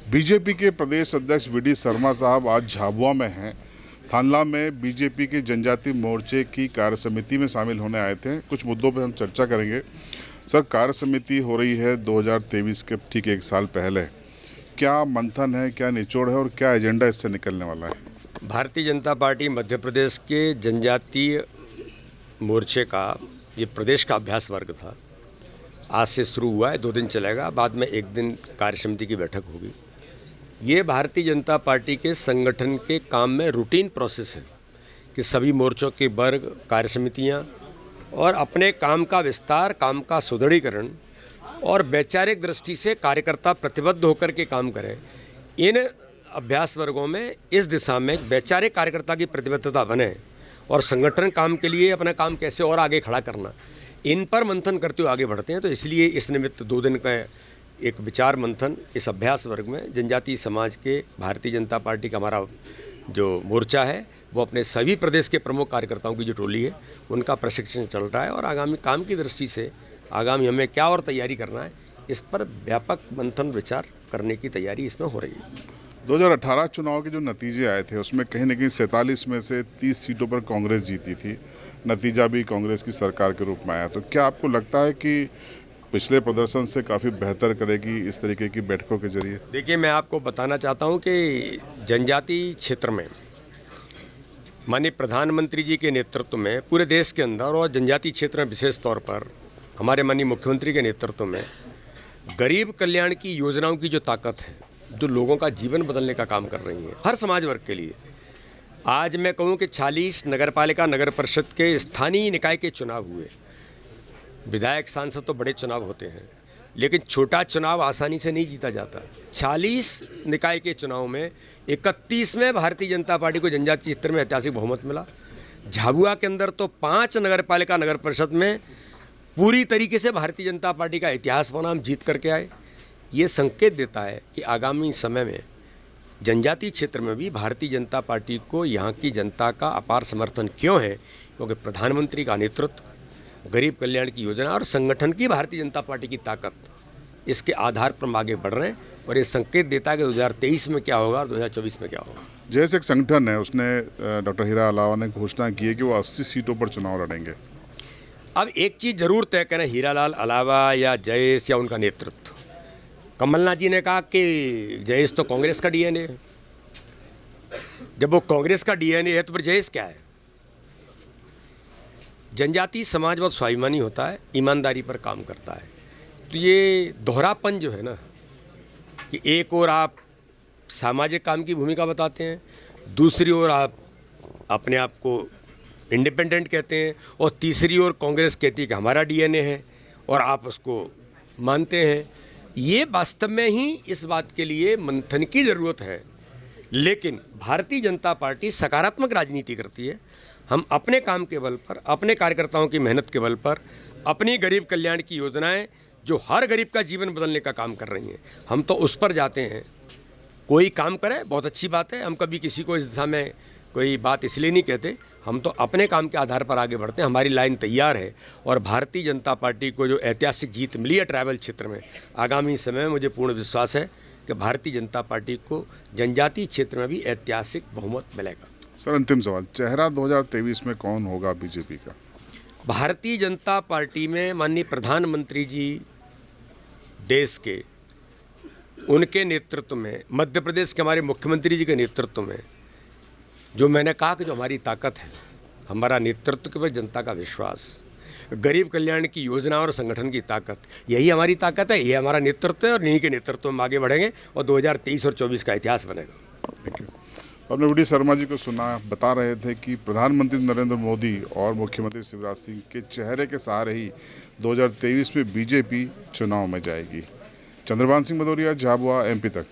BJP के प्रदेश अध्यक्ष VD Sharma साहब आज झाबुआ में हैं। थानला में बीजेपी के जनजातीय मोर्चे की कार्य समिति में शामिल होने आए थे। कुछ मुद्दों पर हम चर्चा करेंगे। सर, कार्य समिति हो रही है 2023 के ठीक एक साल पहले। क्या मंथन है, क्या निचोड़ है और क्या एजेंडा इससे निकलने वाला है? भारतीय जनता पार्टी मध्य प्रदेश के जनजातीय मोर्चे का ये प्रदेश का अभ्यास वर्ग था। आज से शुरू हुआ है, 2 दिन चलेगा, बाद में 1 दिन कार्य समिति की बैठक होगी। ये भारतीय जनता पार्टी के संगठन के काम में रूटीन प्रोसेस है कि सभी मोर्चों के वर्ग, कार्य समितियाँ और अपने काम का विस्तार, काम का सुदृढ़ीकरण और वैचारिक दृष्टि से कार्यकर्ता प्रतिबद्ध होकर के काम करें। इन अभ्यास वर्गों में इस दिशा में वैचारिक कार्यकर्ता की प्रतिबद्धता बने और संगठन काम के लिए अपना काम कैसे और आगे खड़ा करना, इन पर मंथन करते हुए आगे बढ़ते हैं। तो इसलिए इस निमित्त 2 दिन का एक विचार मंथन इस अभ्यास वर्ग में जनजातीय समाज के भारतीय जनता पार्टी का हमारा जो मोर्चा है वो अपने सभी प्रदेश के प्रमुख कार्यकर्ताओं की जो टोली है उनका प्रशिक्षण चल रहा है और आगामी काम की दृष्टि से आगामी हमें क्या और तैयारी करना है, इस पर व्यापक मंथन विचार करने की तैयारी इसमें हो रही है। 2018 चुनाव के जो नतीजे आए थे उसमें कहीं न कहीं 47 में से 30 सीटों पर कांग्रेस जीती थी। नतीजा भी कांग्रेस की सरकार के रूप में आया। तो क्या आपको लगता है कि पिछले प्रदर्शन से काफ़ी बेहतर करेगी इस तरीके की बैठकों के जरिए? देखिए, मैं आपको बताना चाहता हूं कि जनजातीय क्षेत्र में माननीय प्रधानमंत्री जी के नेतृत्व में पूरे देश के अंदर और जनजातीय क्षेत्र में विशेष तौर पर हमारे माननीय मुख्यमंत्री के नेतृत्व में गरीब कल्याण की योजनाओं की जो ताकत है, जो लोगों का जीवन बदलने का काम कर रही है हर समाज वर्ग के लिए। आज मैं कहूँ कि 46 नगरपालिका नगर परिषद के स्थानीय निकाय के चुनाव हुए। विधायक सांसद तो बड़े चुनाव होते हैं, लेकिन छोटा चुनाव आसानी से नहीं जीता जाता। 40 निकाय के चुनाव में 31 में भारतीय जनता पार्टी को जनजातीय क्षेत्र में ऐतिहासिक बहुमत मिला। झाबुआ के अंदर तो 5 नगरपालिका नगर परिषद में पूरी तरीके से भारतीय जनता पार्टी का इतिहास बना, हम जीत करके आए। ये संकेत देता है कि आगामी समय में जनजातीय क्षेत्र में भी भारतीय जनता पार्टी को यहाँ की जनता का अपार समर्थन क्यों है, क्योंकि प्रधानमंत्री का नेतृत्व, गरीब कल्याण की योजना और संगठन की भारतीय जनता पार्टी की ताकत, इसके आधार पर हम आगे बढ़ रहे हैं। और ये संकेत देता है कि 2023 में क्या होगा और 2024 में क्या होगा। जैसे एक संगठन है, उसने डॉक्टर हीरा अलावा ने घोषणा की है कि वो 80 सीटों पर चुनाव लड़ेंगे। अब एक चीज़ जरूर तय करें, हीरालाल अलावा या जयेश या उनका नेतृत्व। कमलनाथ जी ने कहा कि जयेश तो कांग्रेस का डीएनए है। जब वो कांग्रेस का डीएनए है तो फिर जयेश क्या है? जनजातीय समाज बहुत स्वाभिमानी होता है, ईमानदारी पर काम करता है। तो ये दोहरापन जो है ना, कि एक ओर आप सामाजिक काम की भूमिका बताते हैं, दूसरी ओर आप अपने आप को इंडिपेंडेंट कहते हैं और तीसरी ओर कांग्रेस कहती है कि हमारा डीएनए है और आप उसको मानते हैं। ये वास्तव में ही इस बात के लिए मंथन की ज़रूरत है। लेकिन भारतीय जनता पार्टी सकारात्मक राजनीति करती है। हम अपने काम के बल पर, अपने कार्यकर्ताओं की मेहनत के बल पर, अपनी गरीब कल्याण की योजनाएं जो हर गरीब का जीवन बदलने का काम कर रही हैं, हम तो उस पर जाते हैं। कोई काम करे बहुत अच्छी बात है, हम कभी किसी को इस दिशा में कोई बात इसलिए नहीं कहते, हम तो अपने काम के आधार पर आगे बढ़ते हैं। हमारी लाइन तैयार है और भारतीय जनता पार्टी को जो ऐतिहासिक जीत मिली है ट्राइबल क्षेत्र में, आगामी समय में मुझे पूर्ण विश्वास है कि भारतीय जनता पार्टी को जनजातीय क्षेत्र में भी ऐतिहासिक बहुमत मिलेगा। सर, अंतिम सवाल, चेहरा 2023 में कौन होगा बीजेपी का? भारतीय जनता पार्टी में माननीय प्रधानमंत्री जी देश के, उनके नेतृत्व में, मध्य प्रदेश के हमारे मुख्यमंत्री जी के नेतृत्व में, जो मैंने कहा कि जो हमारी ताकत है, हमारा नेतृत्व के पर जनता का विश्वास, गरीब कल्याण की योजना और संगठन की ताकत, यही हमारी ताकत है, ये हमारा नेतृत्व है और इन्हीं के नेतृत्व में आगे बढ़ेंगे और 2023 और 24 का इतिहास बनेगा। Thank you. आपने वीडी शर्मा जी को सुना, बता रहे थे कि प्रधानमंत्री नरेंद्र मोदी और मुख्यमंत्री शिवराज सिंह के चेहरे के सहारे ही 2023 में बीजेपी चुनाव में जाएगी। चंद्रभान सिंह भदौरिया, झाबुआ, MP तक।